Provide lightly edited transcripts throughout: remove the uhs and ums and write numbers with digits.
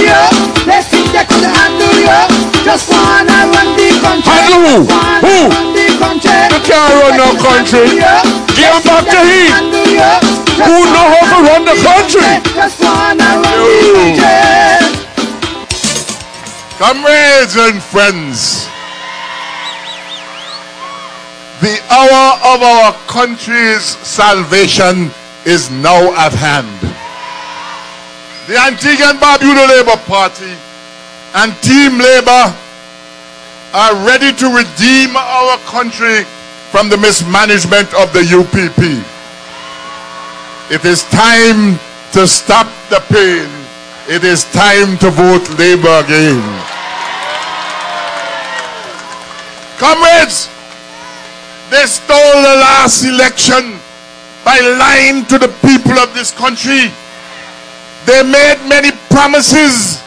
you. They think they could handle you. Just wanna run the country. Handle who? Who? You can't run no country. Give them back to him. Who know how to run the country? Just wanna run the country. Comrades and friends, the hour of our country's salvation is now at hand. The Antigua and Barbuda Labour Party and Team Labour are ready to redeem our country from the mismanagement of the UPP. It is time to stop the pain. It is time to vote Labour again. Comrades, they stole the last election by lying to the people of this country. They made many promises,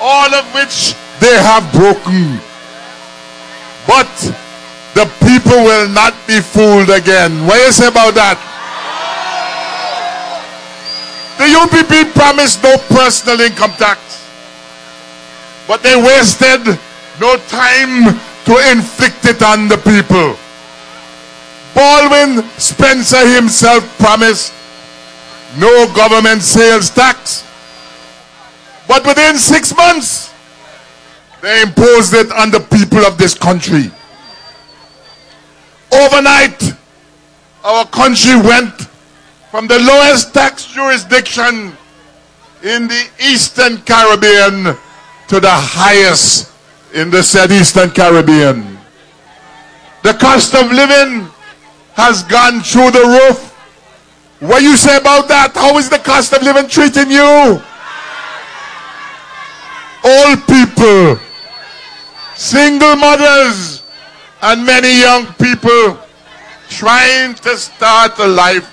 all of which they have broken. But the people will not be fooled again. What do you say about that? The UPP promised no personal income tax, but they wasted no time to inflict it on the people. Baldwin Spencer himself promised no government sales tax, but within 6 months they imposed it on the people of this country. Overnight, our country went from the lowest tax jurisdiction in the Eastern Caribbean to the highest in the said Eastern Caribbean. The cost of living has gone through the roof. What you say about that? How is the cost of living treating you? Old people, single mothers, and many young people trying to start a life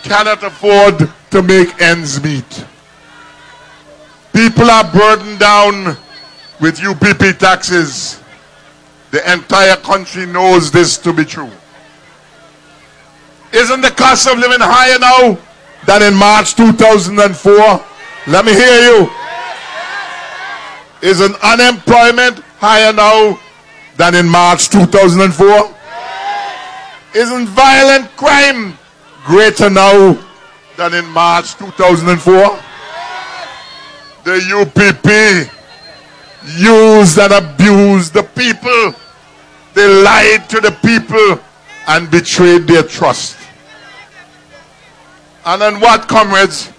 cannot afford to make ends meet. People are burdened down with UPP taxes. The entire country knows this to be true. Isn't the cost of living higher now than in March 2004? Let me hear you. Isn't unemployment higher now than in March 2004? Isn't violent crime greater now than in March 2004? The UPP used and abused the people. They lied to the people and betrayed their trust. And on what, comrades,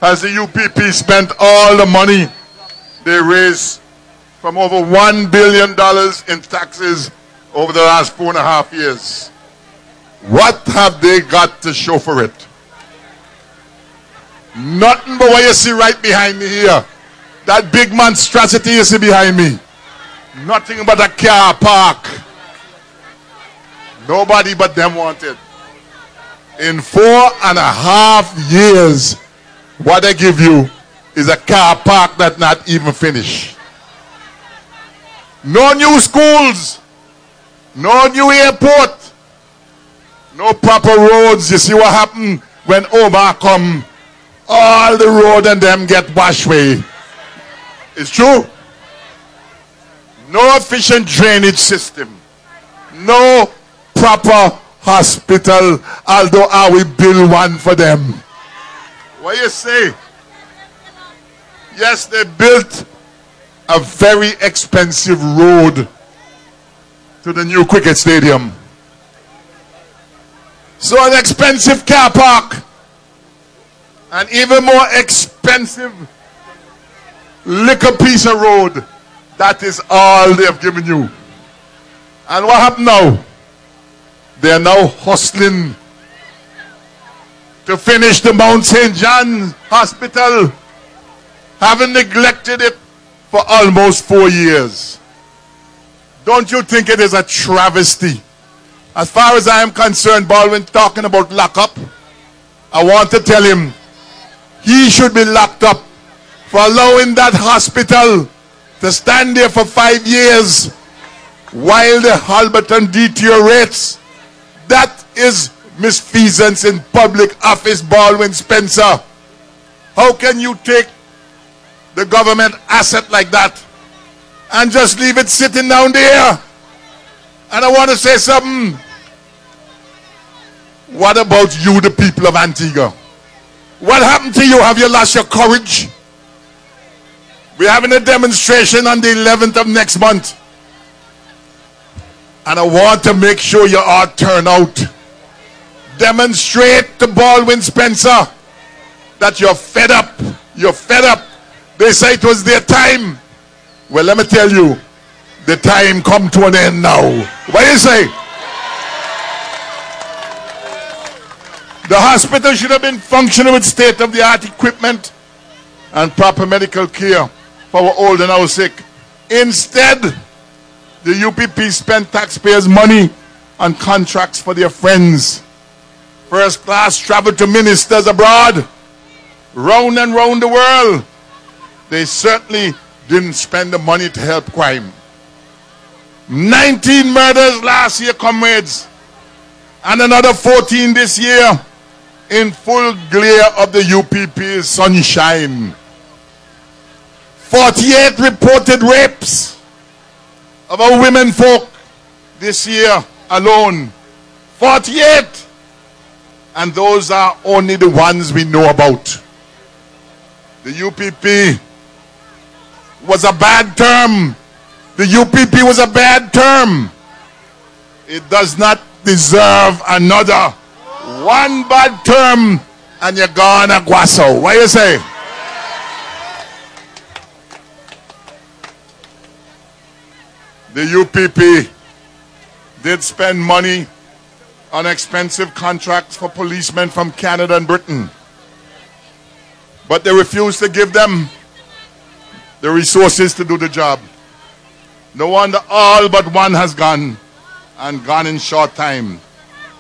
has the UPP spent all the money they raised from over $1 billion in taxes over the last 4.5 years? What have they got to show for it? Nothing but what you see right behind me here. That big monstrosity you see behind me. Nothing but a car park. Nobody but them wanted. In 4.5 years, what they give you is a car park that's not even finished. No new schools. No new airport. No proper roads. You see what happened when Omar come? All the road and them get washed away. It's true. No efficient drainage system. No proper hospital, although I will build one for them. What you say? Yes, they built a very expensive road to the new cricket stadium. So an expensive car park, an even more expensive liquor piece of road. That is all they have given you. And what happened now? They are now hustling to finish the Mount St. John Hospital, having neglected it for almost 4 years. Don't you think it is a travesty? As far as I am concerned, Baldwin talking about lockup, I want to tell him he should be locked up for allowing that hospital to stand there for 5 years while the Halberton deteriorates. That is misfeasance in public office, Baldwin Spencer. How can you take the government asset like that and just leave it sitting down there. And I want to say something. What about you, the people of Antigua? What happened to you? Have you lost your courage? We're having a demonstration on the 11th of next month. And I want to make sure you all turn out. Demonstrate to Baldwin Spencer that you're fed up. You're fed up. They say it was their time. Well, let me tell you, the time come to an end now. What do you say? The hospital should have been functioning with state-of-the-art equipment and proper medical care for our old and our sick. Instead, the UPP spent taxpayers' money on contracts for their friends. First class travel to ministers abroad, round and round the world. They certainly didn't spend the money to help crime. 19 murders last year, comrades, and another 14 this year, in full glare of the UPP's sunshine. 48 reported rapes of our women folk this year alone. 48! And those are only the ones we know about. The UPP was a bad term. The UPP was a bad term. It does not deserve another. One bad term and you're gone a guasso. What do you say? The UPP did spend money on expensive contracts for policemen from Canada and Britain. But they refused to give them the resources to do the job. No wonder all but one has gone, and gone in short time.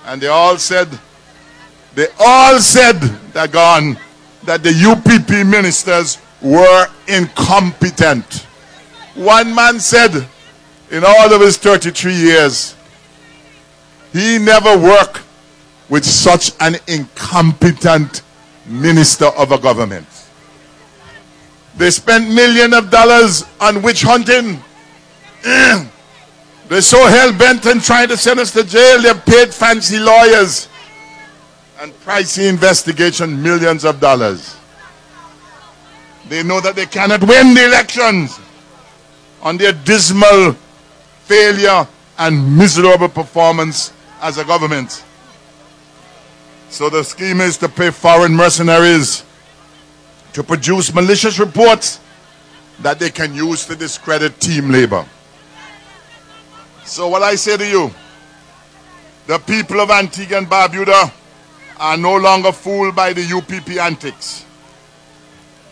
And they all said that the UPP ministers were incompetent. One man said, in all of his 33 years, he never worked with such an incompetent minister of a government. They spent millions of dollars on witch hunting. They're so hell-bent on trying to send us to jail, they've paid fancy lawyers and pricey investigation millions of dollars. They know that they cannot win the elections on their dismal failure and miserable performance as a government. So the scheme is to pay foreign mercenaries to produce malicious reports that they can use to discredit team labor. So what I say to you, the people of Antigua and Barbuda are no longer fooled by the UPP antics.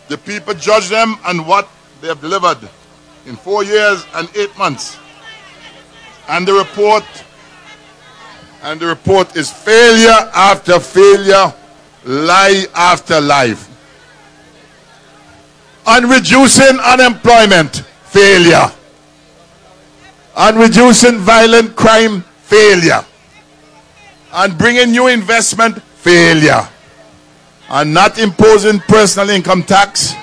The people judge them on what they have delivered in 4 years and 8 months. And the report is failure after failure, lie after lie. On reducing unemployment, failure. On reducing violent crime, failure. On bringing new investment, failure. On not imposing personal income tax,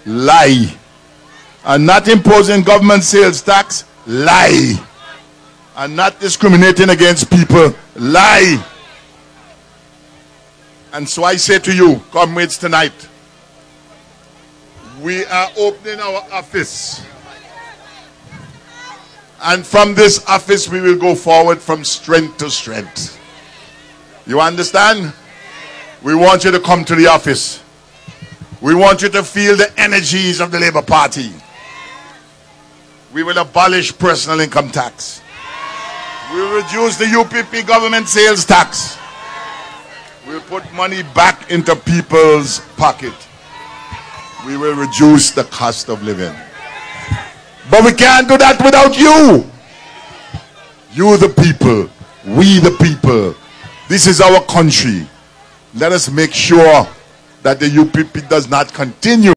lie. On not imposing government sales tax, lie. And not discriminating against people, lie. And so I say to you, comrades, tonight, we are opening our office. And from this office, we will go forward from strength to strength. You understand? We want you to come to the office. We want you to feel the energies of the Labour Party. We will abolish personal income tax. We will reduce the UPP government sales tax. We'll put money back into people's pocket. We will reduce the cost of living. But we can't do that without you. You the people. We the people. This is our country. Let us make sure that the UPP does not continue